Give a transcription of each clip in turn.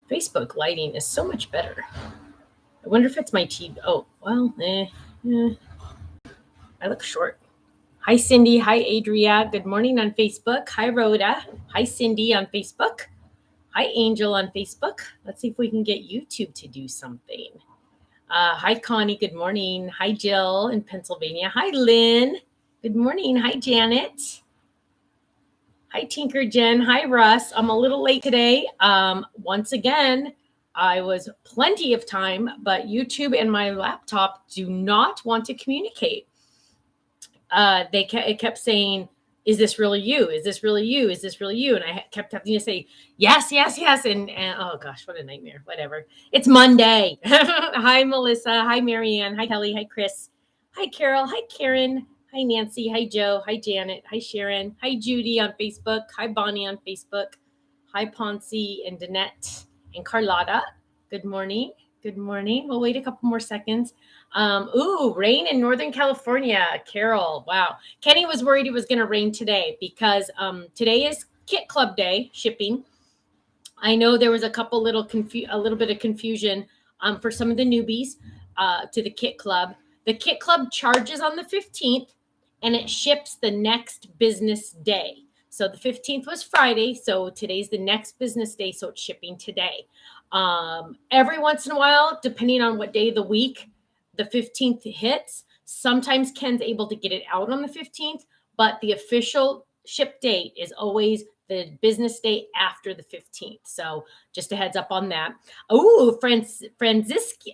Facebook lighting is so much better. I wonder if it's my TV. Oh, well, I look short. Hi, Cindy. Hi, Adria. Good morning on Facebook. Hi, Rhoda. Hi, Cindy on Facebook. Hi, Angel on Facebook. Let's see if we can get YouTube to do something. Hi, Connie. Good morning. Hi, Jill in Pennsylvania. Hi, Lynn. Good morning. Hi, Janet. Hi, Tinker Jen. Hi, Russ. I'm a little late today. Once again, I was plenty of time, but YouTube and my laptop do not want to communicate. It kept saying, "Is this really you? Is this really you? Is this really you?" And I kept having to say, "Yes, yes, yes." And oh gosh, what a nightmare. Whatever. It's Monday. Hi, Melissa. Hi, Marianne. Hi, Kelly. Hi, Chris. Hi, Carol. Hi, Karen. Hi, Nancy. Hi, Joe. Hi, Janet. Hi, Sharon. Hi, Judy on Facebook. Hi, Bonnie on Facebook. Hi, Ponce and Danette and Carlotta. Good morning. Good morning. We'll wait a couple more seconds. Rain in Northern California. Carol, wow. Kenny was worried it was going to rain today because today is Kit Club Day shipping. I know there was a little bit of confusion for some of the newbies to the Kit Club. The Kit Club charges on the 15th and it ships the next business day. So the 15th was Friday, so today's the next business day, so it's shipping today. Every once in a while, depending on what day of the week the 15th hits, sometimes Ken's able to get it out on the 15th, but the official ship date is always the business day after the 15th. So just a heads up on that. Oh, Francisca.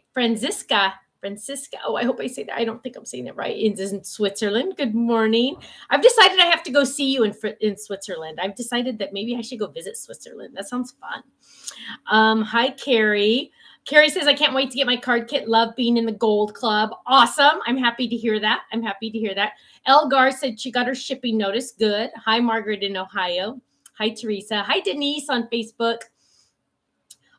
Oh, I hope I say that. I don't think I'm saying it right. It's in Switzerland. Good morning. I've decided I have to go see you in Switzerland. I've decided that maybe I should go visit Switzerland. That sounds fun. Hi, Carrie. Carrie says, I can't wait to get my card kit. Love being in the Gold Club. Awesome. I'm happy to hear that. Elgar said she got her shipping notice. Good. Hi, Margaret in Ohio. Hi, Teresa. Hi, Denise on Facebook.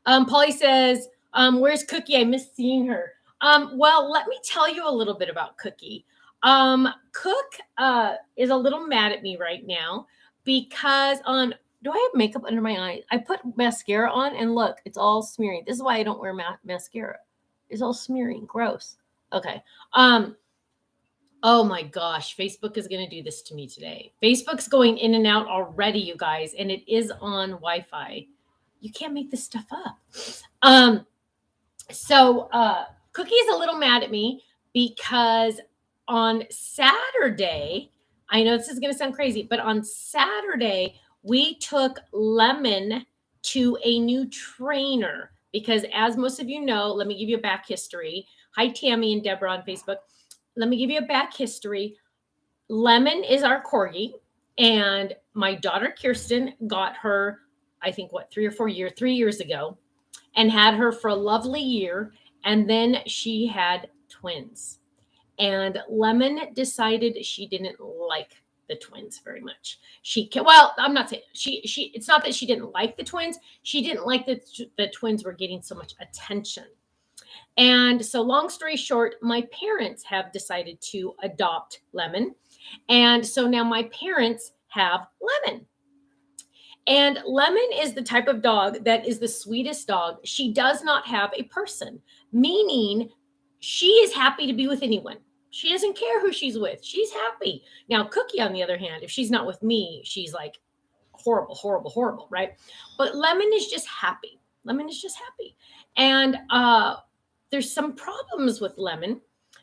Polly says, where's Cookie? I miss seeing her. Well, let me tell you a little bit about Cookie. Cook is a little mad at me right now because do I have makeup under my eyes? I put mascara on and look, it's all smearing. This is why I don't wear mascara. It's all smearing. Gross. Okay. Oh my gosh, Facebook is going to do this to me today. Facebook's going in and out already, you guys, and it is on Wi-Fi. You can't make this stuff up. So Cookie's a little mad at me because on Saturday, I know this is going to sound crazy, but on Saturday, we took Lemon to a new trainer because, as most of you know, let me give you a back history. Hi, Tammy and Deborah on Facebook. Let me give you a back history. Lemon is our corgi, and my daughter Kirsten got her, I think, 3 years ago, and had her for a lovely year. And then she had twins. And Lemon decided she didn't like the twins very much. I'm not saying it's not that she didn't like the twins. She didn't like that the twins were getting so much attention. And so long story short, my parents have decided to adopt Lemon. And so now my parents have Lemon. And Lemon is the type of dog that is the sweetest dog. She does not have a person, meaning she is happy to be with anyone. She doesn't care who she's with. She's happy. Now, Cookie, on the other hand, if she's not with me, she's like horrible, horrible, horrible, right? But Lemon is just happy. And there's some problems with Lemon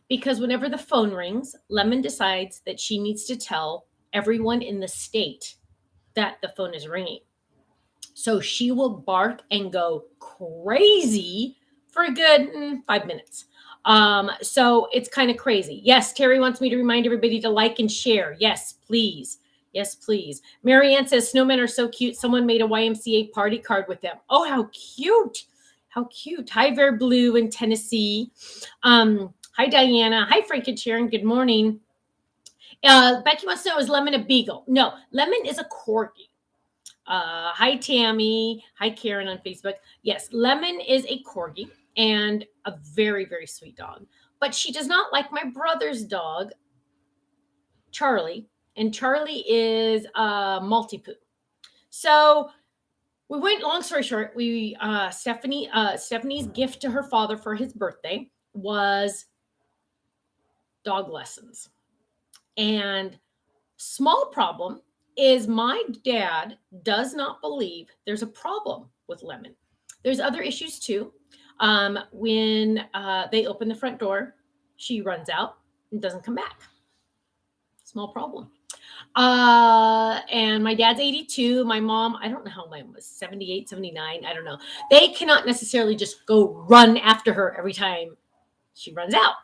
because whenever the phone rings, Lemon decides that she needs to tell everyone in the state that the phone is ringing. So she will bark and go crazy for a good 5 minutes. So it's kind of crazy. Yes, Terry wants me to remind everybody to like and share. Yes, please. Yes, please. Marianne says, snowmen are so cute. Someone made a YMCA party card with them. Oh, how cute. How cute. Hi, Ver Blue in Tennessee. Hi, Diana. Hi, Frank and Sharon. Good morning. Becky wants to know, is Lemon a beagle? No, Lemon is a corgi. Hi, Tammy. Hi, Karen on Facebook. Yes, Lemon is a corgi and a very, very sweet dog. But she does not like my brother's dog, Charlie. And Charlie is a Maltipoo. So we went, long story short, Stephanie's gift to her father for his birthday was dog lessons. And small problem is my dad does not believe there's a problem with Lemon. There's other issues too. When they open the front door, she runs out and doesn't come back. Small problem. And my dad's 82. My mom, I don't know how mine was, 78, 79. I don't know. They cannot necessarily just go run after her every time she runs out.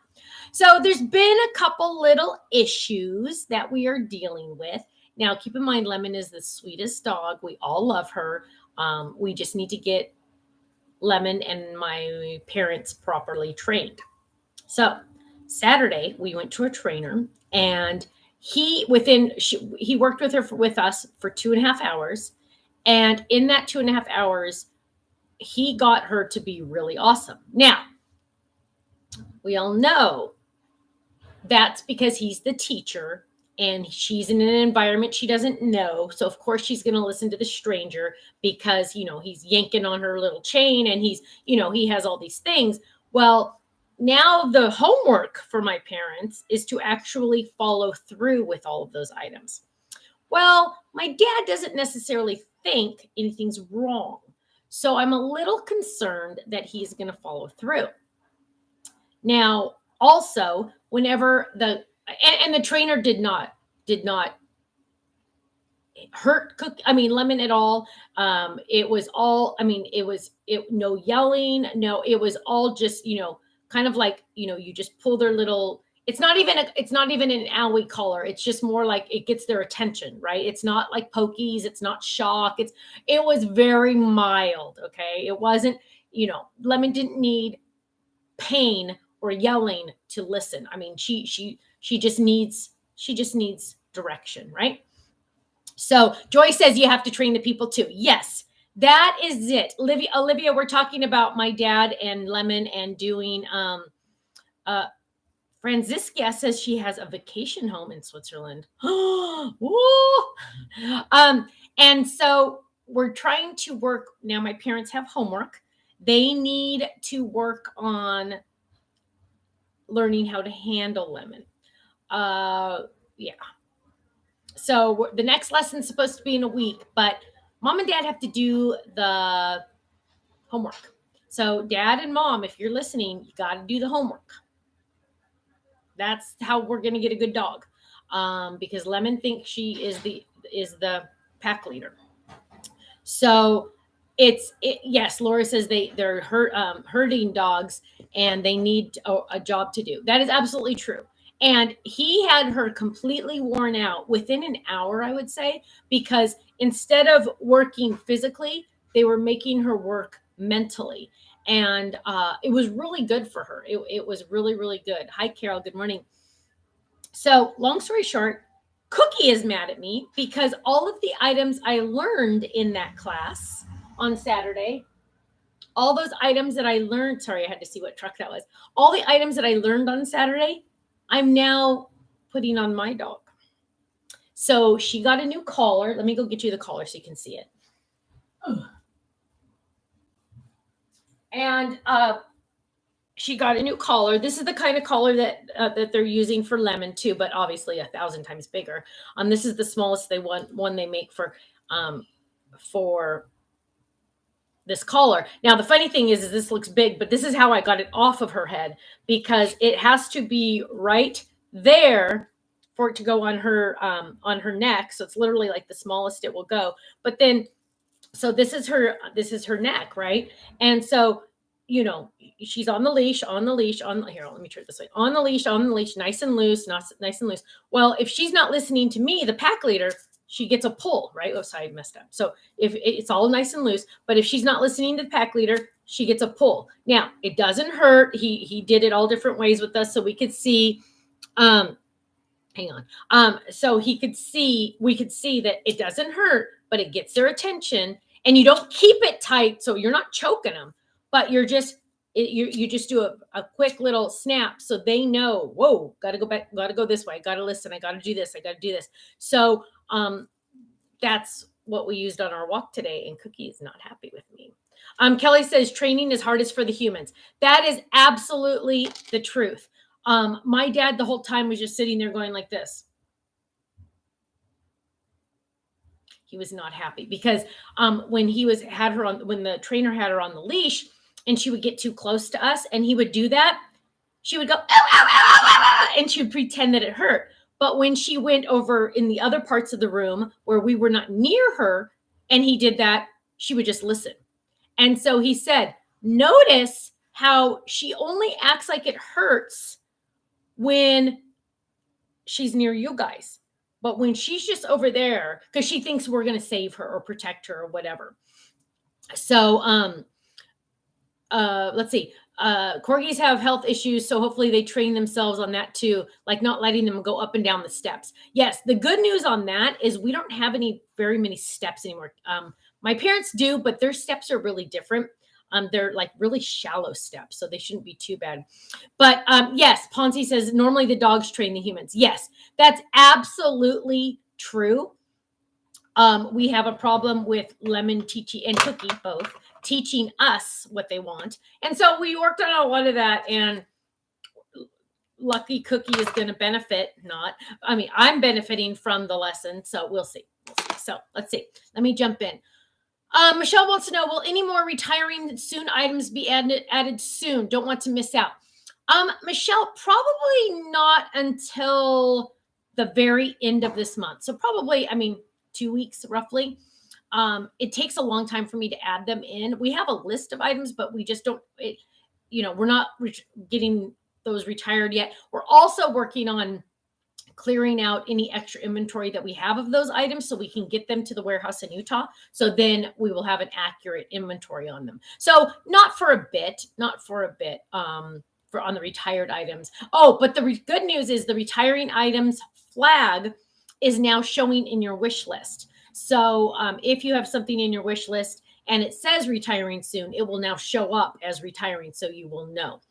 So there's been a couple little issues that we are dealing with. Now, keep in mind, Lemon is the sweetest dog. We all love her. We just need to get Lemon and my parents properly trained. So Saturday, we went to a trainer, and he worked with us for 2.5 hours. And in that 2.5 hours, he got her to be really awesome. Now, we all know that's because he's the teacher and she's in an environment she doesn't know. So of course she's going to listen to the stranger because, he's yanking on her little chain and he's, he has all these things. Well, now the homework for my parents is to actually follow through with all of those items. Well, my dad doesn't necessarily think anything's wrong. So I'm a little concerned that he's going to follow through. Now, also, whenever the trainer did not hurt Lemon at all. It was all, no yelling. No, it was all just, kind of like, you just pull their little, it's not even an owie collar. It's just more like it gets their attention, right? It's not like pokies. It's not shock. It was very mild. Okay. It wasn't, Lemon didn't need pain or yelling to listen. She just needs direction, right? So Joy says you have to train the people too. Yes, that is it. Olivia, we're talking about my dad and Lemon and doing, Franziska says she has a vacation home in Switzerland. And so we're trying to work. Now my parents have homework. They need to work on learning how to handle Lemon. Yeah. So the next lesson's supposed to be in a week, but mom and dad have to do the homework. So dad and mom, if you're listening, you got to do the homework. That's how we're going to get a good dog. Because Lemon thinks she is the pack leader. So yes, Laura says they're herding dogs and they need a job to do. That is absolutely true. And he had her completely worn out within an hour, I would say, because instead of working physically, they were making her work mentally. And it was really good for her. It was really, really good. Hi, Carol. Good morning. So long story short, Cookie is mad at me because all of the items I learned in that class on Saturday, all those items that I learned, sorry, I had to see what truck that was. All the items that I learned on Saturday, I'm now putting on my dog. So she got a new collar. Let me go get you the collar so you can see it. And she got a new collar. This is the kind of collar that they're using for Lemon too, but obviously 1,000 times bigger. This is the smallest one they make for this collar. Now the funny thing is this looks big, but this is how I got it off of her head because it has to be right there for it to go on her neck. So it's literally like the smallest it will go. But then, so this is her neck, right? And so, she's on the leash, here, let me turn it this way. On the leash, nice and loose. Well, if she's not listening to me, the pack leader, she gets a pull, right? Oh, sorry, I messed up. So if it's all nice and loose, but if she's not listening to the pack leader, she gets a pull. Now, it doesn't hurt. He did it all different ways with us so we could see, hang on. So we could see that it doesn't hurt, but it gets their attention, and you don't keep it tight so you're not choking them, but you just do a quick little snap so they know, whoa, got to go back, got to go this way, got to listen, I got to do this, I got to do this. So that's what we used on our walk today, and Cookie is not happy with me. Kelly says training is hardest for the humans. That is absolutely the truth. My dad the whole time was just sitting there going like this. He was not happy because when the trainer had her on the leash and she would get too close to us and he would do that, she would go, ow, ow, ow, ow, ow, and she would pretend that it hurt. But when she went over in the other parts of the room where we were not near her and he did that, she would just listen. And so he said, notice how she only acts like it hurts when she's near you guys. But when she's just over there, because she thinks we're going to save her or protect her or whatever. So let's see. Corgis have health issues, so hopefully they train themselves on that too, like not letting them go up and down the steps. Yes, the good news on that is we don't have very many steps anymore. My parents do, but their steps are really different. They're like really shallow steps, so they shouldn't be too bad. But yes, Ponzi says normally the dogs train the humans. Yes, that's absolutely true. We have a problem with Lemon, Teachy, and Cookie both teaching us what they want. And so we worked on a lot of that, and lucky Cookie is going to benefit. I'm benefiting from the lesson, so we'll see. So let's see. Let me jump in. Michelle wants to know, will any more retiring soon items be added soon? Don't want to miss out. Michelle, probably not until the very end of this month. So probably, 2 weeks roughly. It takes a long time for me to add them in. We have a list of items, but we just don't, we're not getting those retired yet. We're also working on clearing out any extra inventory that we have of those items so we can get them to the warehouse in Utah. So then we will have an accurate inventory on them. So not for a bit, for on the retired items. Oh, but the good news is the retiring items flag is now showing in your wish list. So if you have something in your wish list and it says retiring soon, it will now show up as retiring, so you will know.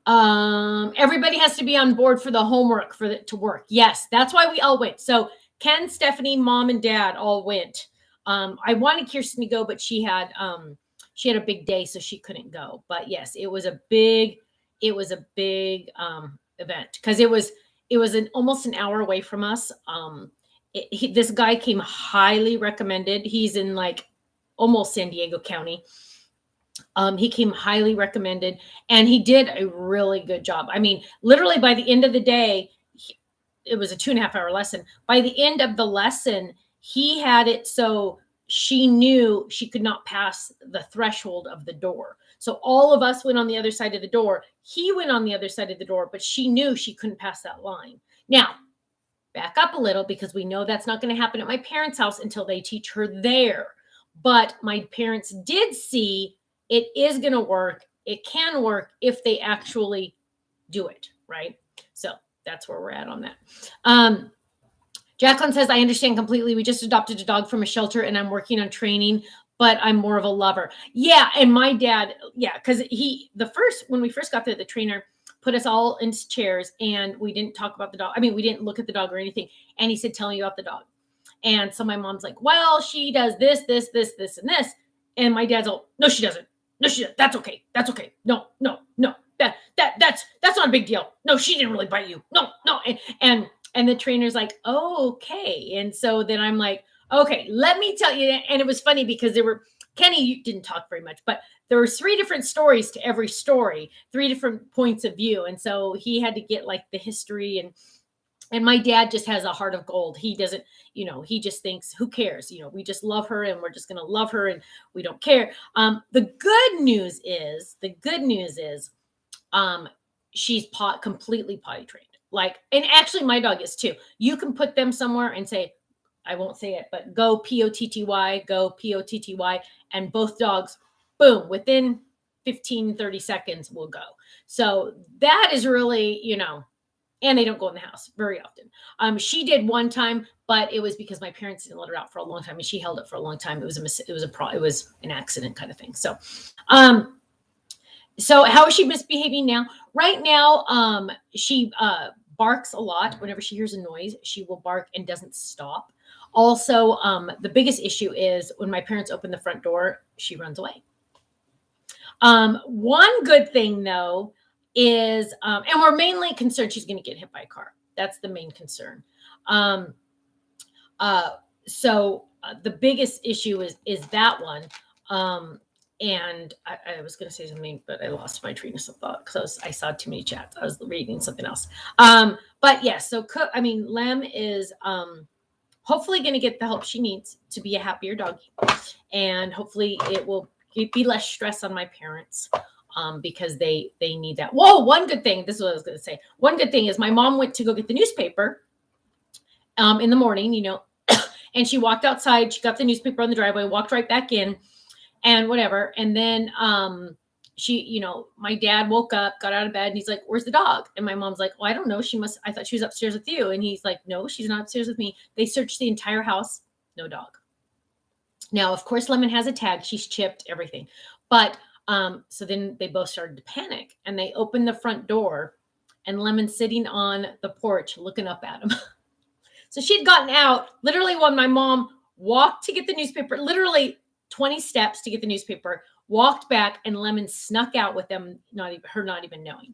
Everybody has to be on board for the homework for it to work. Yes, that's why we all went. So Ken, Stephanie, Mom, and Dad all went. I wanted Kirsten to go, but she had a big day, so she couldn't go. But yes, it was a big event because it was almost an hour away from us. This guy came highly recommended. He's in like almost San Diego County. He came highly recommended, and he did a really good job. Literally by the end of the day, it was a 2.5 hour lesson. By the end of the lesson, he had it so she knew she could not pass the threshold of the door. So all of us went on the other side of the door. He went on the other side of the door, but she knew she couldn't pass that line. Now, back up a little, because we know that's not going to happen at my parents' house until they teach her there. But my parents did see it is going to work. It can work if they actually do it, right? So that's where we're at on that. Jacqueline says, I understand completely. We just adopted a dog from a shelter and I'm working on training, but I'm more of a lover. Yeah. And my dad, because when we first got there, the trainer put us all into chairs and we didn't talk about the dog. We didn't look at the dog or anything. And he said, tell me about the dog. And so my mom's like, well, she does this, this, this, this, and this. And my dad's all, no, she doesn't. No, she doesn't. That's okay. That's okay. No. That's not a big deal. No, she didn't really bite you. No. And the trainer's like, oh, okay. And so then I'm like, okay, let me tell you. And it was funny because Kenny didn't talk very much, but there were 3 different stories to every story, 3 different points of view. And so he had to get like the history, and my dad just has a heart of gold. He doesn't, he just thinks, who cares? We just love her and we're just going to love her and we don't care. The good news is she's completely potty trained. And actually my dog is too. You can put them somewhere and say, I won't say it, but go P-O-T-T-Y, go P-O-T-T-Y. And both dogs, boom, within 15, 30 seconds will go. So that is really, and they don't go in the house very often. She did one time, but it was because my parents didn't let her out for a long time, and she held it for a long time. It was an accident kind of thing. So, so how is she misbehaving now? Right now, she barks a lot. Whenever she hears a noise, she will bark and doesn't stop. Also, the biggest issue is when my parents open the front door, she runs away. One good thing though is, and we're mainly concerned she's going to get hit by a car. That's the main concern. Um, uh, the biggest issue is that one. Um, and I was going to say something, but I lost my train of thought because I saw too many chats. I was reading something else. But yes, so Lem is hopefully going to get the help she needs to be a happier doggy, and hopefully it will be less stress on my parents. Because they need that. Whoa, one good thing. This is what I was going to say. One good thing is my mom went to go get the newspaper in the morning, and she walked outside. She got the newspaper on the driveway, walked right back in, and whatever. And then she, my dad woke up, got out of bed, and he's like, "Where's the dog?" And my mom's like, "Well, I don't know. I thought she was upstairs with you." And he's like, "No, she's not upstairs with me." They searched the entire house, no dog. Now, of course, Lemon has a tag. She's chipped, everything. But so then they both started to panic, and they opened the front door, and Lemon's sitting on the porch looking up at him. So she'd gotten out literally when my mom walked to get the newspaper, literally 20 steps to get the newspaper, walked back, and Lemon snuck out with them, not even knowing.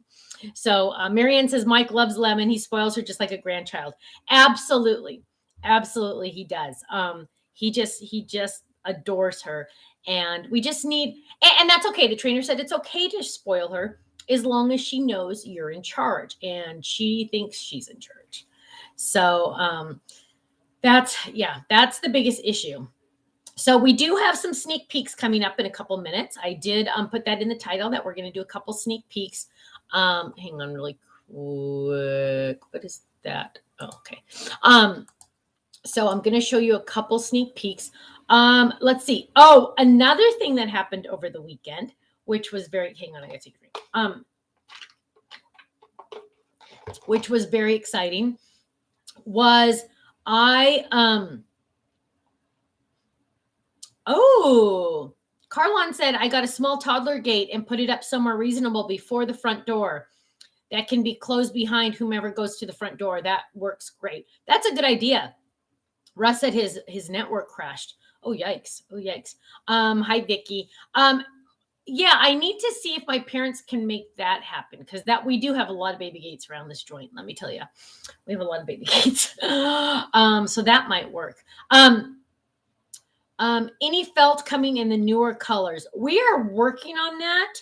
So Marianne says Mike loves Lemon. He spoils her just like a grandchild. Absolutely. Absolutely, he does. He just adores her. And we just need, and that's okay. The trainer said it's okay to spoil her as long as she knows you're in charge, and she thinks she's in charge. So that's the biggest issue. So we do have some sneak peeks coming up in a couple minutes. I did put that in the title that we're going to do a couple sneak peeks. Hang on really quick. What is that? Oh, okay. So I'm going to show you a couple sneak peeks. Let's see. Oh, another thing that happened over the weekend, which was hang on, I got to take a drink. Which was very exciting, was Carlon said, I got a small toddler gate and put it up somewhere reasonable before the front door that can be closed behind whomever goes to the front door. That works great. That's a good idea. Russ said his network crashed. Oh, yikes. Hi, Vicky. Yeah, I need to see if my parents can make that happen, because we do have a lot of baby gates around this joint. Let me tell you, we have a lot of baby gates. So that might work. Any felt coming in the newer colors? We are working on that.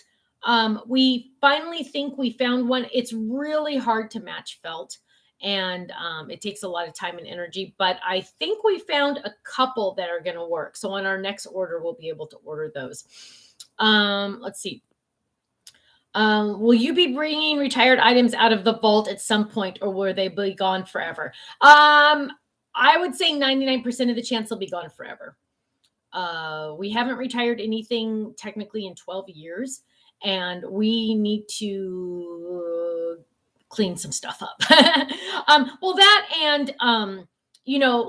We finally think we found one. It's really hard to match felt, and it takes a lot of time and energy, but I think we found a couple that are going to work. So on our next order, we'll be able to order those. Let's see. Will you be bringing retired items out of the vault at some point, or will they be gone forever? I would say 99% of the chance they'll be gone forever. We haven't retired anything technically in 12 years, and we need to clean some stuff up. Well, that and,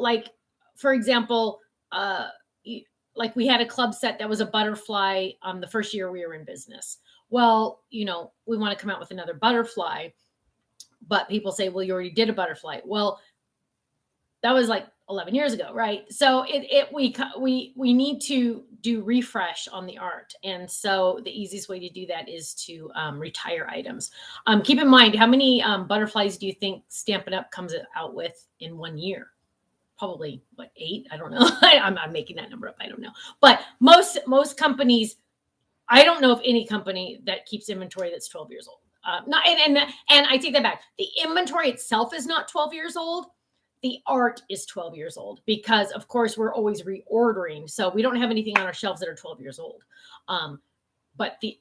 like, for example, like we had a club set that was a butterfly the first year we were in business. Well, we want to come out with another butterfly, but people say, well, you already did a butterfly. Well, that was like 11 years ago, right? So we need to do refresh on the art. And so the easiest way to do that is to retire items. Keep in mind, how many butterflies do you think Stampin' Up! Comes out with in 1 year? Probably 8? I don't know. I'm making that number up. I don't know. But most companies, I don't know of any company that keeps inventory that's 12 years old. And I take that back. The inventory itself is not 12 years old. The art is 12 years old, because of course we're always reordering. So we don't have anything on our shelves that are 12 years old. But the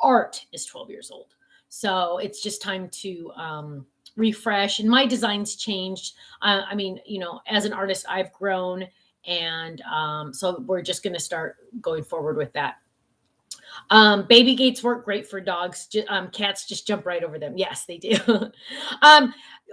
art is 12 years old. So it's just time to refresh. And my designs changed. As an artist, I've grown. And so we're just going to start going forward with that. Baby gates work great for dogs. Cats just jump right over them. Yes, they do.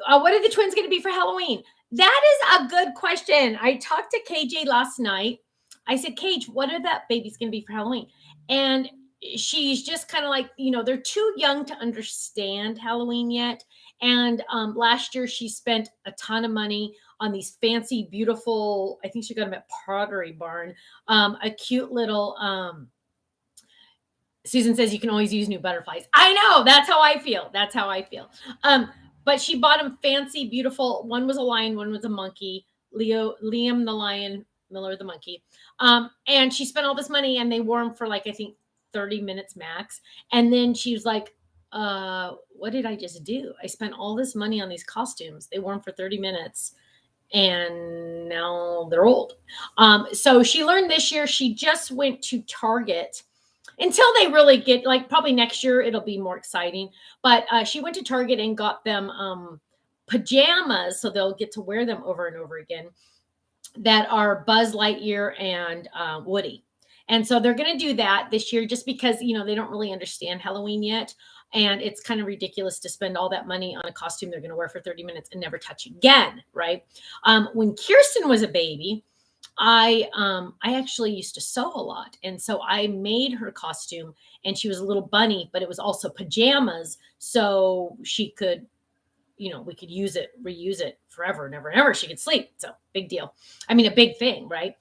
What are the twins going to be for Halloween? That is a good question. I talked to KJ last night. I said, Cage, what are that babies going to be for Halloween? And she's just kind of like, they're too young to understand Halloween yet. And last year she spent a ton of money on these fancy, beautiful, I think she got them at Pottery Barn, a cute little, Susan says you can always use new butterflies. I know. That's how I feel. That's how I feel. But she bought them fancy, beautiful. One was a lion, one was a monkey. Liam the lion, Miller the monkey. And she spent all this money, and they wore them for like I think 30 minutes max. And then she was like, "What did I just do? I spent all this money on these costumes. They wore them for 30 minutes." And now they're old. So she learned this year. She just went to Target until they really get like probably next year it'll be more exciting, but she went to Target and got them pajamas so they'll get to wear them over and over again that are Buzz Lightyear and Woody. And so they're going to do that this year just because they don't really understand Halloween yet, and it's kind of ridiculous to spend all that money on a costume they're going to wear for 30 minutes and never touch again, right? When Kirsten was a baby, I actually used to sew a lot. And so I made her costume, and she was a little bunny, but it was also pajamas. So she could, we could reuse it forever and ever and ever. She could sleep. So big deal. I mean, a big thing, right?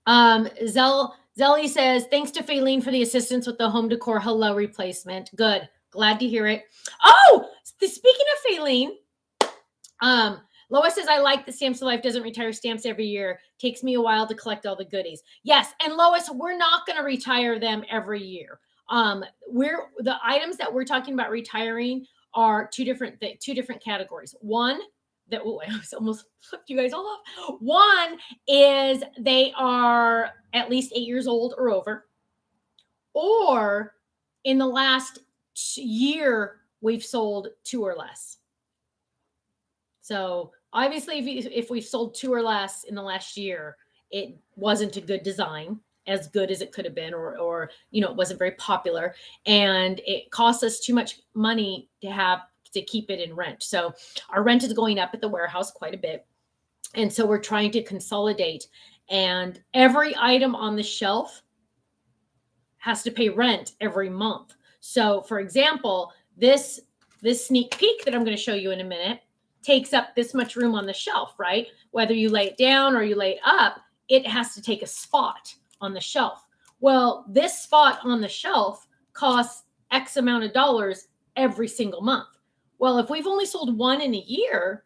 Zelly says, thanks to Faylene for the assistance with the home decor hello replacement. Good. Glad to hear it. Oh, speaking of Faylene, Lois says, I like the Stamps of Life doesn't retire stamps every year. Takes me a while to collect all the goodies. Yes. And Lois, we're not going to retire them every year. The items that we're talking about retiring are two different categories. One that, I almost flipped you guys all off. One is they are at least 8 years old or over, or in the last year, we've sold 2 or less. So obviously, if we've sold 2 or less in the last year, it wasn't a good design, as good as it could have been, or it wasn't very popular, and it costs us too much money to keep it in rent. So our rent is going up at the warehouse quite a bit, and so we're trying to consolidate. And every item on the shelf has to pay rent every month. So, for example, this sneak peek that I'm going to show you in a minute takes up this much room on the shelf, right? Whether you lay it down or you lay it up, it has to take a spot on the shelf. Well, this spot on the shelf costs X amount of dollars every single month. Well, if we've only sold one in a year,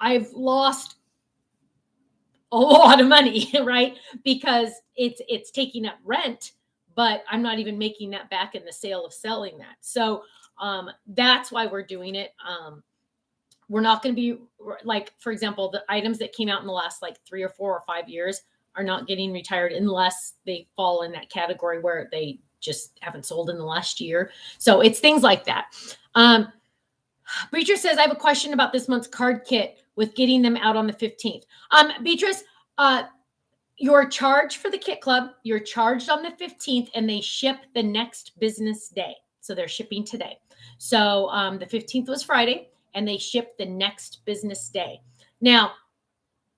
I've lost a lot of money, right? Because it's taking up rent, but I'm not even making that back in the sale of selling that. So that's why we're doing it. We're not going to be like, for example, the items that came out in the last like 3 or 4 or 5 years are not getting retired unless they fall in that category where they just haven't sold in the last year. So it's things like that. Beatrice says, I have a question about this month's card kit with getting them out on the 15th. Beatrice, your charge for the kit club, you're charged on the 15th and they ship the next business day. So they're shipping today. So the 15th was Friday, and they ship the next business day. Now,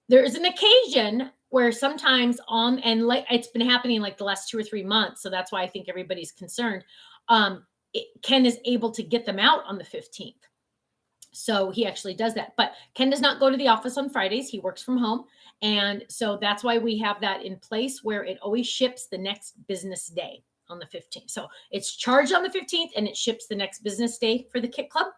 there is an occasion where sometimes it's been happening like the last 2 or 3 months. So that's why I think everybody's concerned. Ken is able to get them out on the 15th. So he actually does that. But Ken does not go to the office on Fridays. He works from home. And so that's why we have that in place where it always ships the next business day on the 15th. So it's charged on the 15th and it ships the next business day for the Kit Club.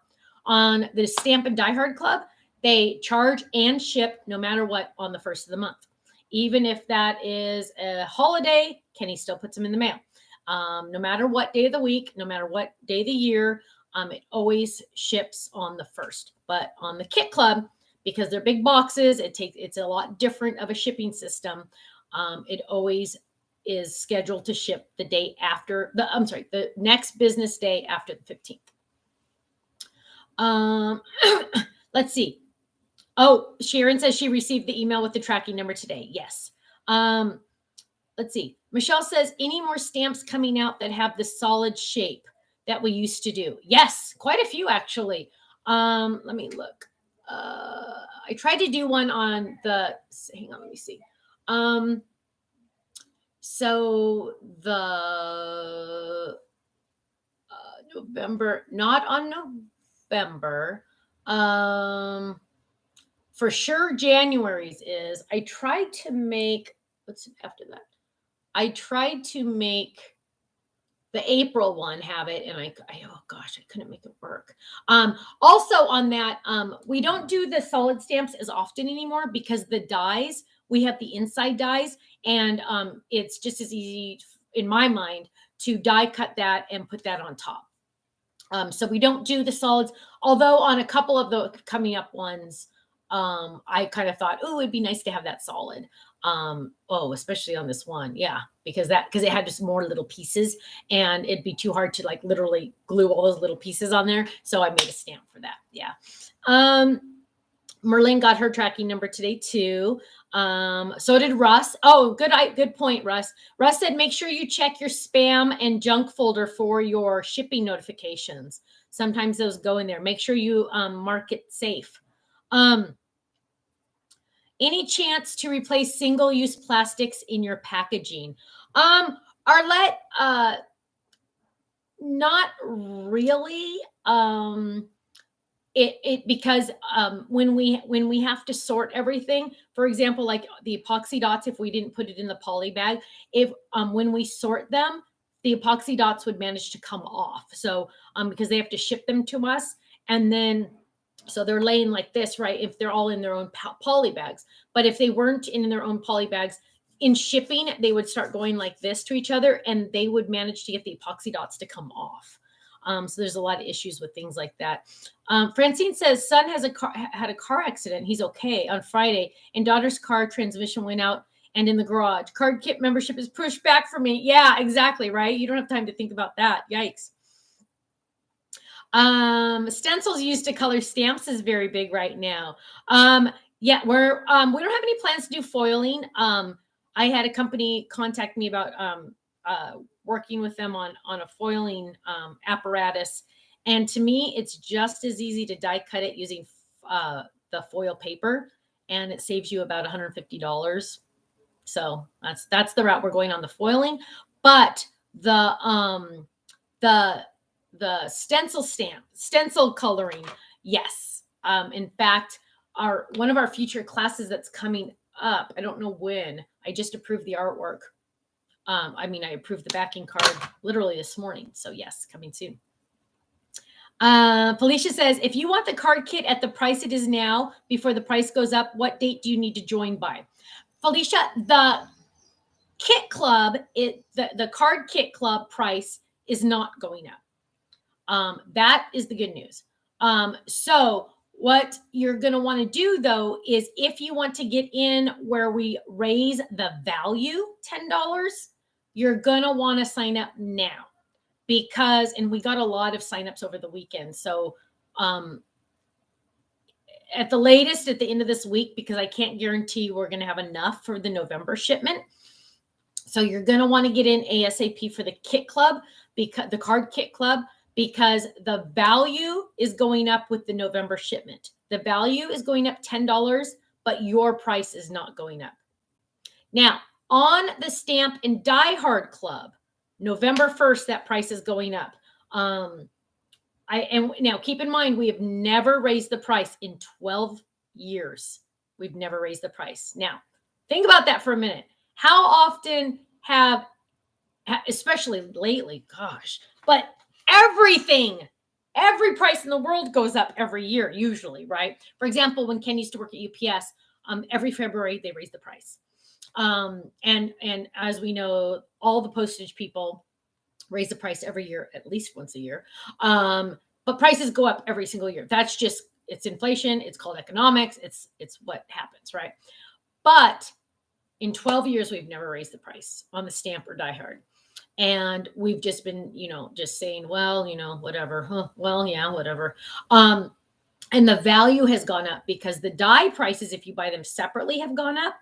On the Stamp and Die Hard Club, they charge and ship no matter what on the first of the month. Even if that is a holiday, Kenny still puts them in the mail. No matter what day of the week, no matter what day of the year, it always ships on the first. But on the Kit Club, because they're big boxes, it's a lot different of a shipping system. It always is scheduled to ship the day after the next business day after the 15th. Let's see. Oh, Sharon says she received the email with the tracking number today. Yes. Let's see. Michelle says, any more stamps coming out that have the solid shape that we used to do? Yes, quite a few actually. Let me look. I tried to do one on hang on, let me see. So the November, not on November. For sure, January's is. I tried to make, what's after that? I tried to make the April one have it, and oh gosh, I couldn't make it work. Also on that, we don't do the solid stamps as often anymore because the dies, we have the inside dies, and it's just as easy in my mind to die cut that and put that on top. So we don't do the solids, although on a couple of the coming up ones, I kind of thought, oh, it'd be nice to have that solid. Especially on this one. Yeah, because it had just more little pieces and it'd be too hard to like literally glue all those little pieces on there. So I made a stamp for that. Yeah. Merlin got her tracking number today too. So did Russ. Oh, good point, Russ. Russ said, make sure you check your spam and junk folder for your shipping notifications. Sometimes those go in there. Make sure you mark it safe. Any chance to replace single-use plastics in your packaging? Arlette, not really. Because when we have to sort everything, for example, like the epoxy dots, if we didn't put it in the poly bag, when we sort them, the epoxy dots would manage to come off. So because they have to ship them to us, and then so they're laying like this, right? If they're all in their own poly bags, but if they weren't in their own poly bags, in shipping, they would start going like this to each other, and they would manage to get the epoxy dots to come off. So there's a lot of issues with things like that. Francine says son had a car accident. He's okay on Friday, and daughter's car transmission went out and in the garage. Card kit membership is pushed back for me. Yeah, exactly. Right. You don't have time to think about that. Yikes. Stencils used to color stamps is very big right now. Yeah, we don't have any plans to do foiling. I had a company contact me about working with them on a foiling apparatus. And to me, it's just as easy to die cut it using the foil paper, and it saves you about $150. So that's the route we're going on the foiling. But the stencil coloring, yes. In fact, one of our future classes that's coming up, I don't know when, I just approved the artwork. I approved the backing card literally this morning. So yes, coming soon. Felicia says, if you want the card kit at the price it is now, before the price goes up, what date do you need to join by? Felicia, the kit club, the card kit club price is not going up. That is the good news. So what you're going to want to do though, is if you want to get in where we raise the value $10, you're going to want to sign up now and we got a lot of signups over the weekend. So, at the latest at the end of this week, because I can't guarantee we're going to have enough for the November shipment. So you're going to want to get in ASAP for the kit club, because the card kit club, because the value is going up with the November shipment. The value is going up $10, but your price is not going up. Now, on the Stamp and Die Hard Club, November 1st, that price is going up. Now keep in mind, we have never raised the price in 12 years. We've never raised the price. Now, think about that for a minute. How often especially lately, gosh, but every price in the world goes up every year, usually, right? For example, when Ken used to work at UPS, every February they raise the price. And as we know, all the postage people raise the price every year, at least once a year. But prices go up every single year. That's just, it's inflation. It's called economics. It's what happens, right? But in 12 years, we've never raised the price on the Stamp or Die Hard. And we've just been, just saying, well, whatever. Huh, well, yeah, whatever. And the value has gone up because the die prices, if you buy them separately, have gone up.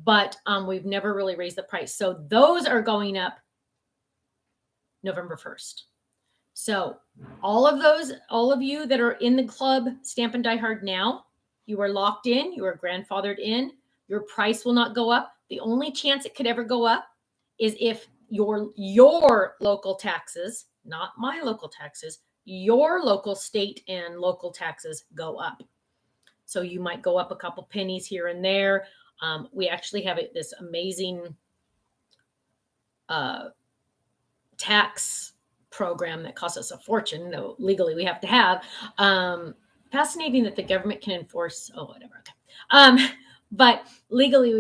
But we've never really raised the price. So those are going up November 1st. So all of you that are in the club Stamp and Die Hard now, you are locked in, you are grandfathered in, your price will not go up. The only chance it could ever go up is if your local taxes, not my local taxes, your local state and local taxes go up. So you might go up a couple pennies here and there. We actually have this amazing tax program that costs us a fortune, though legally we have to have. Fascinating that the government can enforce. Oh, whatever. Okay. But legally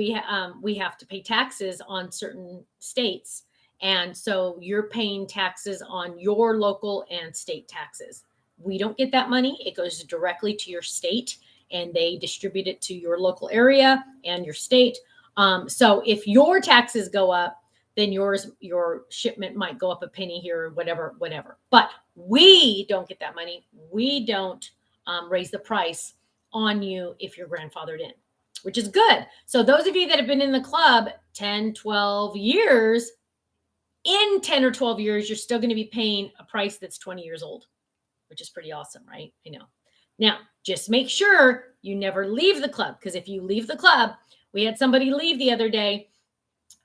we have to pay taxes on certain states, and so you're paying taxes on your local and state taxes. We don't get that money. It goes directly to your state, and they distribute it to your local area and your state. So if your taxes go up, then your shipment might go up a penny here or whatever. But we don't get that money. We don't raise the price on you if you're grandfathered in, which is good. So those of you that have been in the club 10, 12 years, in 10 or 12 years, you're still going to be paying a price that's 20 years old, which is pretty awesome, right? I know. Now, just make sure you never leave the club, because if you leave the club, we had somebody leave the other day,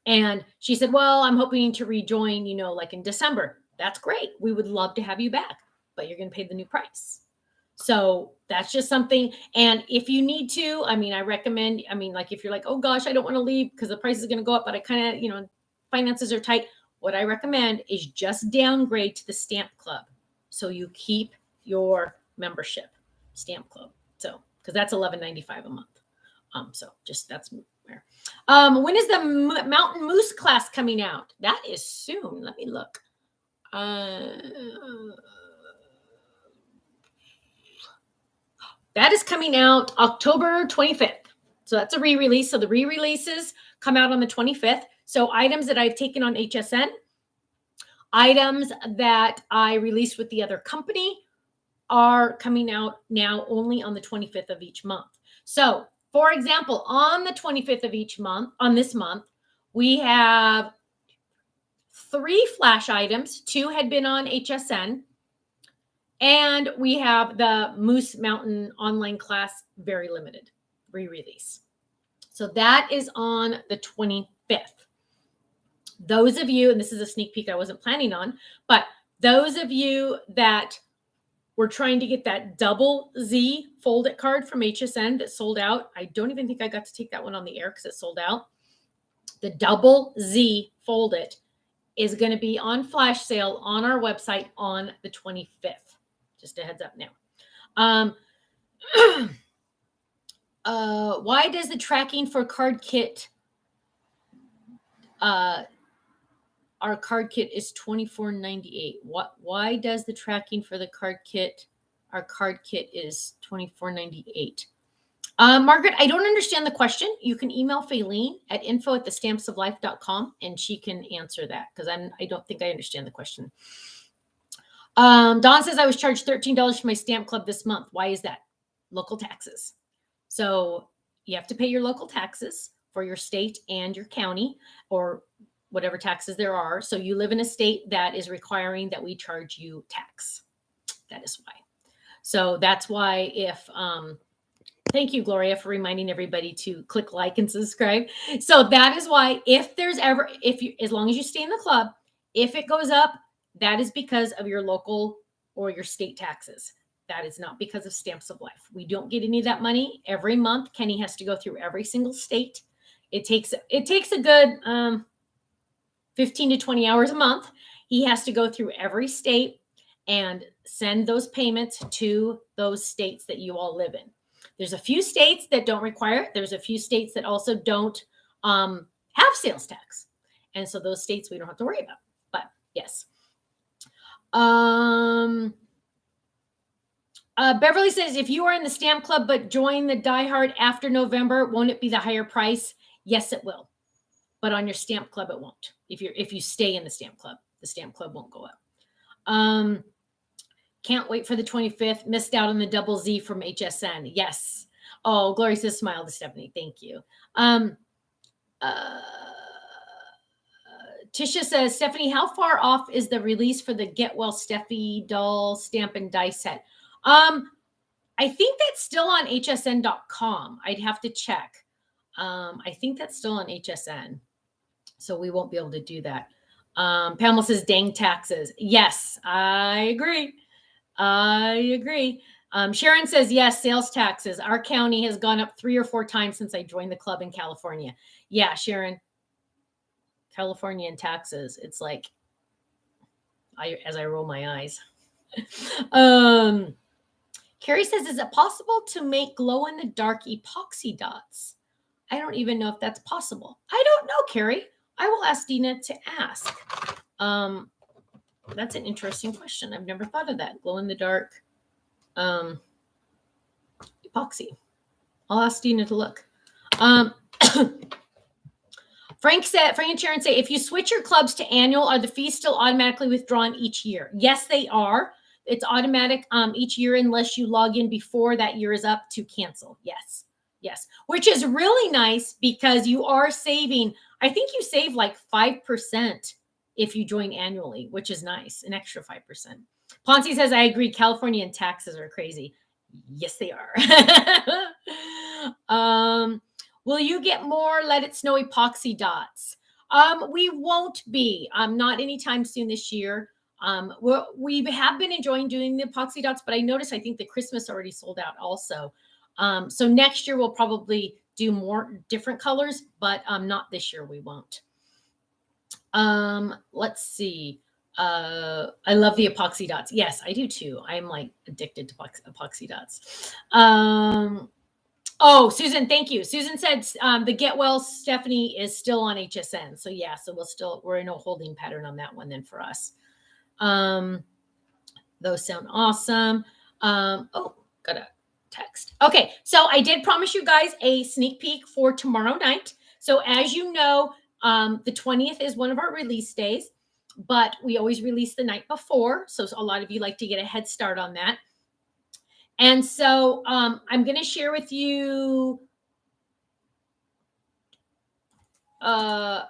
and she said, well, I'm hoping to rejoin, like in December. That's great. We would love to have you back, but you're going to pay the new price. So that's just something. And if you need to, I recommend, like if you're like, oh gosh, I don't want to leave because the price is going to go up, but I kind of, finances are tight. What I recommend is just downgrade to the Stamp Club. So you keep your membership, Stamp Club. So, because that's $11.95 a month. So just that's where. When is the Mountain Moose class coming out? That is soon. Let me look. That is coming out October 25th. So that's a re-release. So the re-releases come out on the 25th. So items that I've taken on HSN, items that I released with the other company are coming out now only on the 25th of each month. So for example, on the 25th of each month, on this month, we have 3 flash items. 2 had been on HSN. And we have the Moose Mountain online class, very limited, re-release. So that is on the 25th. Those of you, and this is a sneak peek I wasn't planning on, but those of you that were trying to get that double Z fold-it card from HSN that sold out. I don't even think I got to take that one on the air because it sold out. The double Z fold-it is going to be on flash sale on our website on the 25th. Just a heads up now. Why does the tracking for card kit, our card kit is $24.98. Why does the tracking for the card kit, our card kit is $24.98? Margaret, I don't understand the question. You can email Faylene at info@thestampsoflife.com and she can answer that, because I don't think I understand the question. Dawn says I was charged $13 for my stamp club this month. Why is that? Local taxes. So you have to pay your local taxes for your state and your county, or whatever taxes there are. So you live in a state that is requiring that we charge you tax. That is why. So that's why thank you, Gloria, for reminding everybody to click like and subscribe. So that is why as long as you stay in the club, if it goes up, that is because of your local or your state taxes. That is not because of Stamps of Life. We don't get any of that money. Every month, Kenny has to go through every single state. It takes a good 15 to 20 hours a month. He has to go through every state and send those payments to those states that you all live in. There's a few states that don't require it. There's a few states that also don't have sales tax. And so those states we don't have to worry about. But yes. Beverly says, if you are in the Stamp Club but join the Die Hard after November, won't it be the higher price? Yes, it will. But on your Stamp Club, it won't. If you stay in the Stamp Club won't go up. Can't wait for the 25th. Missed out on the double Z from HSN. Yes. Oh, Gloria says, smile to Stephanie. Thank you. Tisha says, Stephanie, how far off is the release for the Get Well Steffi doll stamp and die set? I think that's still on hsn.com. I'd have to check. I think that's still on HSN. So we won't be able to do that. Pamela says, dang taxes. Yes, I agree. Sharon says, yes, sales taxes. Our county has gone up 3 or 4 times since I joined the club in California. Yeah, Sharon, California and taxes. It's like, as I roll my eyes. Carrie says, is it possible to make glow-in-the-dark epoxy dots? I don't even know if that's possible. I don't know, Carrie. I will ask Dina to ask. That's an interesting question. I've never thought of that. Glow-in-the-dark epoxy. I'll ask Dina to look. Frank and Sharon say, if you switch your clubs to annual, are the fees still automatically withdrawn each year? Yes, they are. It's automatic each year unless you log in before that year is up to cancel. Yes. Yes. Which is really nice because you are saving. I think you save like 5% if you join annually, which is nice. An extra 5%. Ponzi says, I agree. California and taxes are crazy. Yes, they are. Will you get more Let It Snow epoxy dots? We won't be. Not anytime soon this year. We have been enjoying doing the epoxy dots, but I noticed I think the Christmas already sold out also. So next year we'll probably do more different colors, but not this year. We won't. Let's see. I love the epoxy dots. Yes, I do too. I'm like addicted to epoxy dots. Oh, Susan, thank you. Susan said the Get Well Stephanie is still on HSN. So yeah, so we're in a holding pattern on that one then for us. Those sound awesome. Oh, got a text. Okay, so I did promise you guys a sneak peek for tomorrow night. So as you know, the 20th is one of our release days, but we always release the night before. So a lot of you like to get a head start on that. And so I'm going to share with you a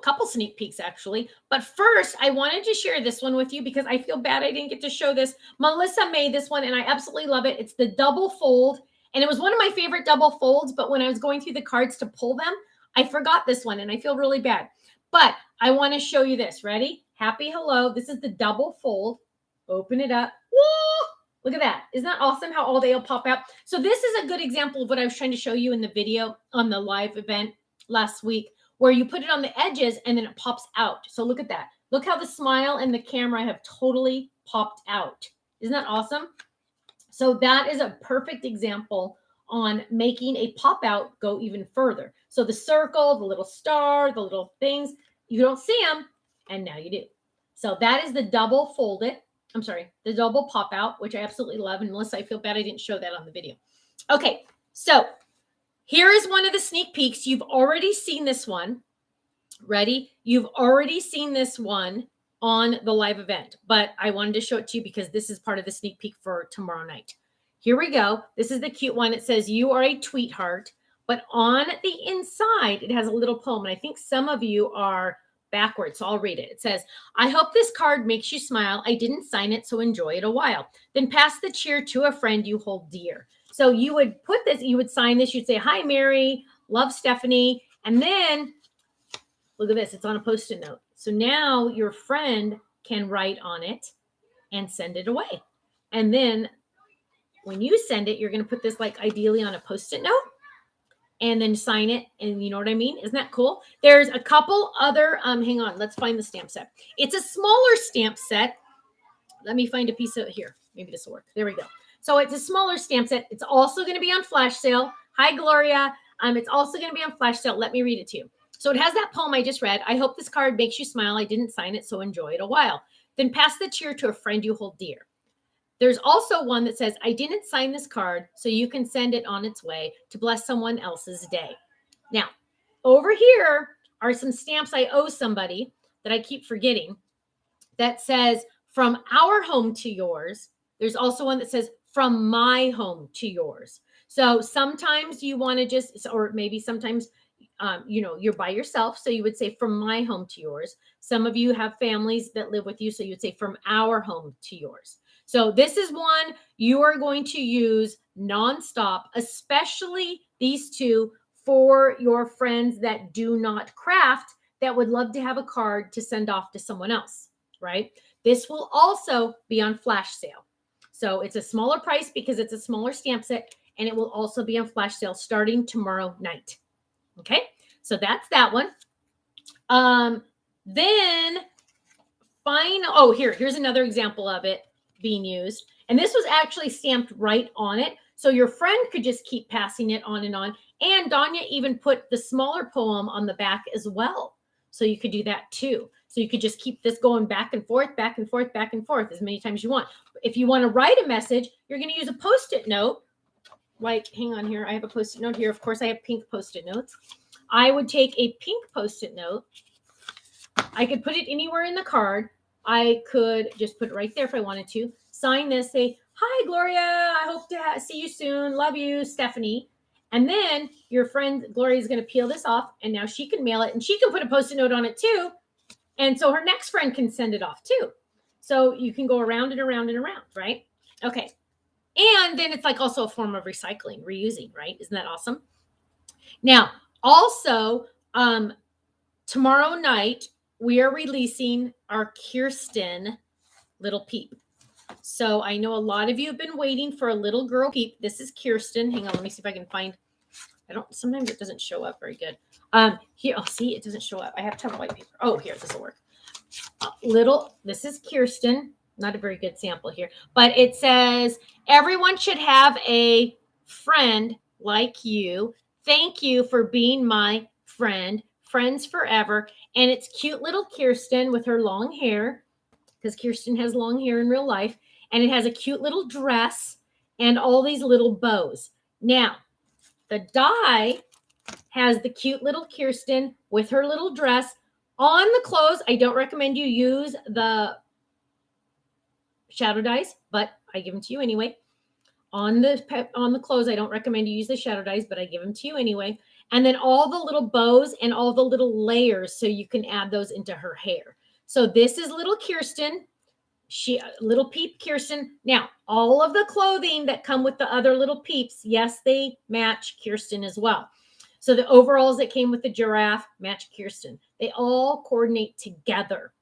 couple sneak peeks actually. But first, I wanted to share this one with you because I feel bad I didn't get to show this. Melissa made this one and I absolutely love it. It's the double fold. And it was one of my favorite double folds, but when I was going through the cards to pull them, I forgot this one and I feel really bad. But I want to show you this. Ready? Happy hello. This is the double fold. Open it up. Woo! Look at that. Isn't that awesome how all they will pop out? So this is a good example of what I was trying to show you in the video on the live event last week, where you put it on the edges and then it pops out. So look at that. Look how the smile and the camera have totally popped out. Isn't that awesome? So that is a perfect example on making a pop out go even further. So the circle, the little star, the little things, you don't see them, and now you do. So that is the double folded. I'm sorry, the double pop out, which I absolutely love. And Melissa, I feel bad I didn't show that on the video. Okay, so here is one of the sneak peeks. You've already seen this one. Ready? You've already seen this one on the live event, but I wanted to show it to you because this is part of the sneak peek for tomorrow night. Here we go. This is the cute one. It says, you are a tweetheart, but on the inside, it has a little poem. And I think some of you are backwards, so I'll read it. It says, I hope this card makes you smile. I didn't sign it, so enjoy it a while. Then pass the cheer to a friend you hold dear. So you would put this, you would sign this. You'd say, hi, Mary, love Stephanie. And then look at this. It's on a Post-it note. So now your friend can write on it and send it away. And then when you send it, you're going to put this like ideally on a Post-it note and then sign it. And you know what I mean? Isn't that cool? There's a couple other, hang on, let's find the stamp set. It's a smaller stamp set. Let me find a piece of it here. Maybe this will work. There we go. So it's a smaller stamp set. It's also going to be on flash sale. Hi, Gloria. It's also going to be on flash sale. Let me read it to you. So it has that poem I just read. I hope this card makes you smile. I didn't sign it, so enjoy it a while. Then pass the cheer to a friend you hold dear. There's also one that says, I didn't sign this card, so you can send it on its way to bless someone else's day. Now, over here are some stamps I owe somebody that I keep forgetting that says, from our home to yours. There's also one that says, from my home to yours. So sometimes you want to just, or maybe sometimes, you're by yourself. So you would say, from my home to yours. Some of you have families that live with you. So you would say, from our home to yours. So this is one you are going to use nonstop, especially these two for your friends that do not craft, that would love to have a card to send off to someone else, right? This will also be on flash sale. So it's a smaller price because it's a smaller stamp set, and it will also be on flash sale starting tomorrow night. Okay, so that's that one. Then here's another example of it being used. And this was actually stamped right on it. So your friend could just keep passing it on and on. And Danya even put the smaller poem on the back as well. So you could do that too. So you could just keep this going back and forth, back and forth, back and forth as many times as you want. If you want to write a message, you're going to use a Post-it note. Like, hang on here. I have a Post-it note here. Of course, I have pink Post-it notes. I would take a pink Post-it note. I could put it anywhere in the card. I could just put it right there if I wanted to. Sign this, say, "Hi, Gloria. I hope to see you soon. Love you, Stephanie." And then your friend Gloria is going to peel this off, and now she can mail it, and she can put a Post-it note on it too. And so her next friend can send it off too. So you can go around and around and around, right? Okay. And then it's like also a form of recycling, reusing, right? Isn't that awesome? Now, also, tomorrow night, we are releasing our Kirsten little peep. So I know a lot of you have been waiting for a little girl peep. This is Kirsten. Hang on, let me see if I can find. Sometimes it doesn't show up very good. Here, see, it doesn't show up. I have to have white paper. Oh, here, this will work. This is Kirsten. Not a very good sample here, but it says, "Everyone should have a friend like you. Thank you for being my friend. Friends forever." And it's cute little Kirsten with her long hair, because Kirsten has long hair in real life. And it has a cute little dress and all these little bows. Now, the die has the cute little Kirsten with her little dress. On the clothes, I don't recommend you use the shadow dies, but I give them to you anyway. On the clothes, I don't recommend you use the shadow dies, but I give them to you anyway. And then all the little bows and all the little layers, so you can add those into her hair. So this is little Kirsten. Little peep Kirsten. Now, all of the clothing that come with the other little peeps, yes, they match Kirsten as well. So the overalls that came with the giraffe match Kirsten. They all coordinate together.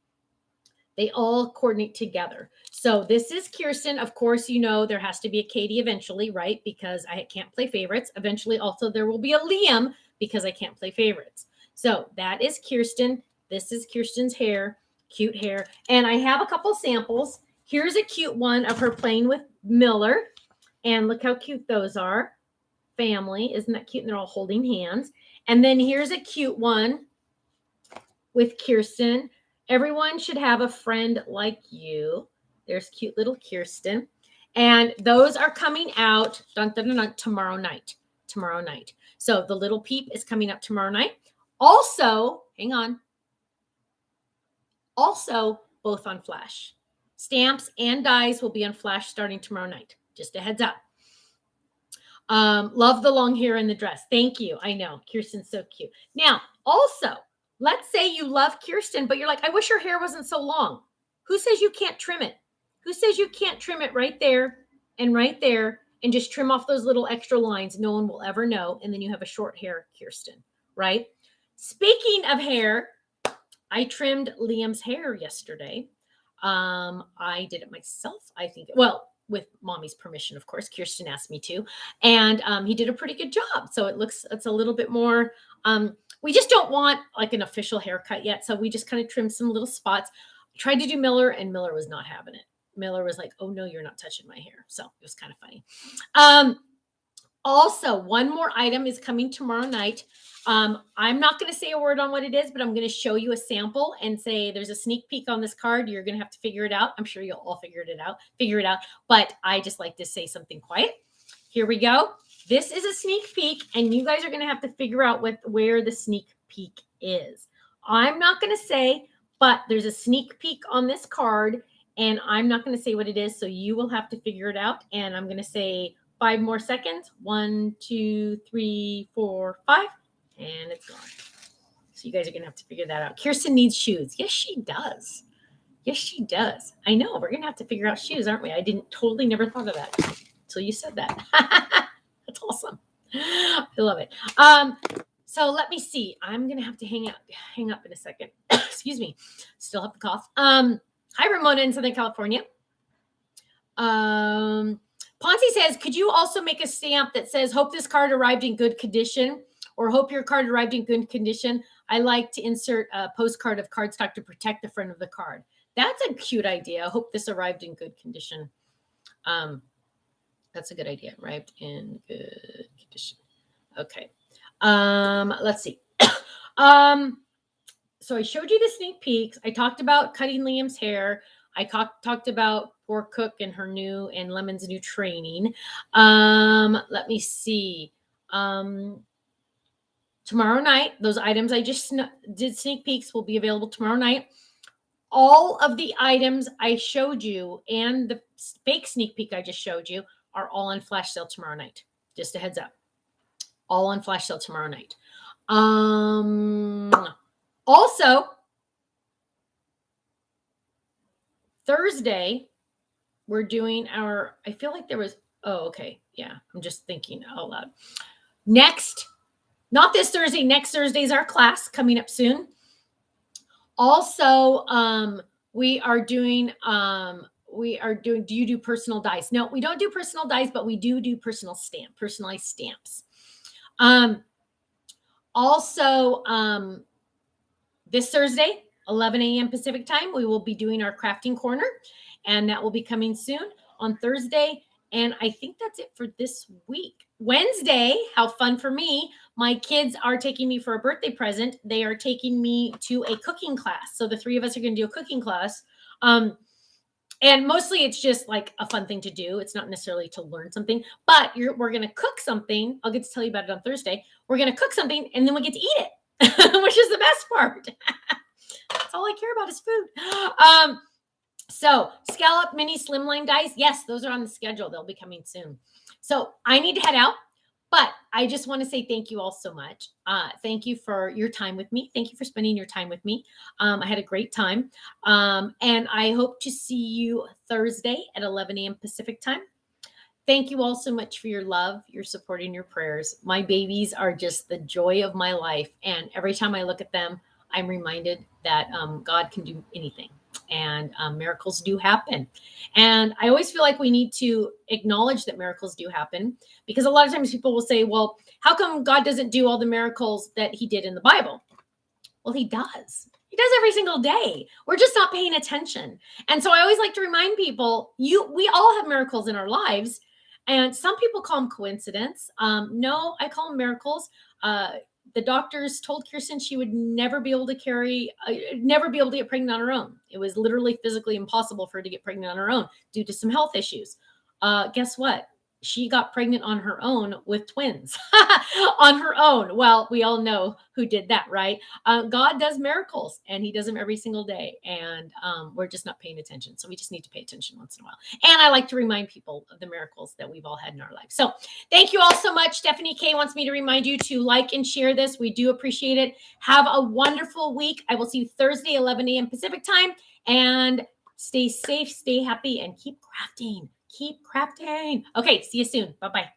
So this is Kirsten. Of course, you know there has to be a Katie eventually, right? Because I can't play favorites. Eventually, also, there will be a Liam because I can't play favorites. So that is Kirsten. This is Kirsten's hair. Cute hair. And I have a couple samples. Here's a cute one of her playing with Miller. And look how cute those are. Family. Isn't that cute? And they're all holding hands. And then here's a cute one with Kirsten. "Everyone should have a friend like you." There's cute little Kirsten. And those are coming out tomorrow night. So the little peep is coming up tomorrow night. Also, hang on. Also, both on flash. Stamps and dies will be on flash starting tomorrow night. Just a heads up. Love the long hair and the dress. Thank you. I know. Kirsten's so cute. Now, also, let's say you love Kirsten, but you're like, "I wish her hair wasn't so long." Who says you can't trim it? Who says you can't trim it right there and just trim off those little extra lines? No one will ever know. And then you have a short hair Kirsten, right? Speaking of hair, I trimmed Liam's hair yesterday. I did it myself, I think. Well, with mommy's permission, of course. Kirsten asked me to. And he did a pretty good job. So it's a little bit more, we just don't want like an official haircut yet. So we just kind of trimmed some little spots. Tried to do Miller, and Miller was not having it. Miller was like, "Oh no, you're not touching my hair." So it was kind of funny. Also, one more item is coming tomorrow night. I'm not going to say a word on what it is, but I'm going to show you a sample and say there's a sneak peek on this card. You're going to have to figure it out. I'm sure you'll all figure it out. But I just like to say something quiet. Here we go. This is a sneak peek, and you guys are going to have to figure out where the sneak peek is. I'm not going to say, but there's a sneak peek on this card, and I'm not going to say what it is, so you will have to figure it out. And I'm going to say 5 more seconds. 1, 2, 3, 4, 5. And it's gone. So you guys are going to have to figure that out. Kirsten needs shoes. Yes, she does. I know. We're going to have to figure out shoes, aren't we? I never thought of that until you said that. That's awesome. I love it. So let me see. I'm going to have to hang up in a second. Excuse me. Still have the cough. Hi, Ramona in Southern California. Ponzi says, could you also make a stamp that says, hope this card arrived in good condition, or hope your card arrived in good condition? I like to insert a postcard of cardstock to protect the front of the card. That's a cute idea. Hope this arrived in good condition. That's a good idea. Arrived in good condition. Okay. Let's see. So I showed you the sneak peeks. I talked about cutting Liam's hair. I talked about poor Cook and her new and Lemon's new training. Let me see. Tomorrow night, those items I just did sneak peeks will be available tomorrow night. All of the items I showed you and the fake sneak peek I just showed you are all on flash sale tomorrow night. Just a heads up. All on flash sale tomorrow night. Also, Thursday, we're doing our, I feel like there was, oh, okay. Yeah, I'm just thinking out loud. Next, not this Thursday, next Thursday is our class coming up soon. Also, we are doing, do you do personal dies? No, we don't do personal dies, but we do personalized stamps. Also, this Thursday, 11 a.m. Pacific time, we will be doing our crafting corner, and that will be coming soon on Thursday. And I think that's it for this week. Wednesday, how fun for me. My kids are taking me for a birthday present. They are taking me to a cooking class. So the three of us are going to do a cooking class. And mostly it's just like a fun thing to do. It's not necessarily to learn something, but we're going to cook something. I'll get to tell you about it on Thursday. We're going to cook something and then we get to eat it, which is the best part. That's all I care about is food. So scallop mini slimline dies. Yes, those are on the schedule. They'll be coming soon. So I need to head out, but I just want to say thank you all so much. Thank you for your time with me. Thank you for spending your time with me. I had a great time. And I hope to see you Thursday at 11 a.m. Pacific time. Thank you all so much for your love, your support, and your prayers. My babies are just the joy of my life. And every time I look at them, I'm reminded that God can do anything. And miracles do happen. And I always feel like we need to acknowledge that miracles do happen, because a lot of times people will say, well, how come God doesn't do all the miracles that he did in the Bible? Well, he does. He does every single day. We're just not paying attention. And so I always like to remind people, we all have miracles in our lives. And some people call them coincidence. No, I call them miracles. The doctors told Kirsten she would never be able to get pregnant on her own. It was literally physically impossible for her to get pregnant on her own due to some health issues. Guess what? She got pregnant on her own with twins on her own. Well, we all know who did that, right? God does miracles and he does them every single day. And we're just not paying attention. So we just need to pay attention once in a while. And I like to remind people of the miracles that we've all had in our life. So thank you all so much. Stephanie K wants me to remind you to like and share this. We do appreciate it. Have a wonderful week. I will see you Thursday, 11 a.m. Pacific time. And stay safe, stay happy, and keep crafting. Keep crafting. Okay, see you soon. Bye-bye.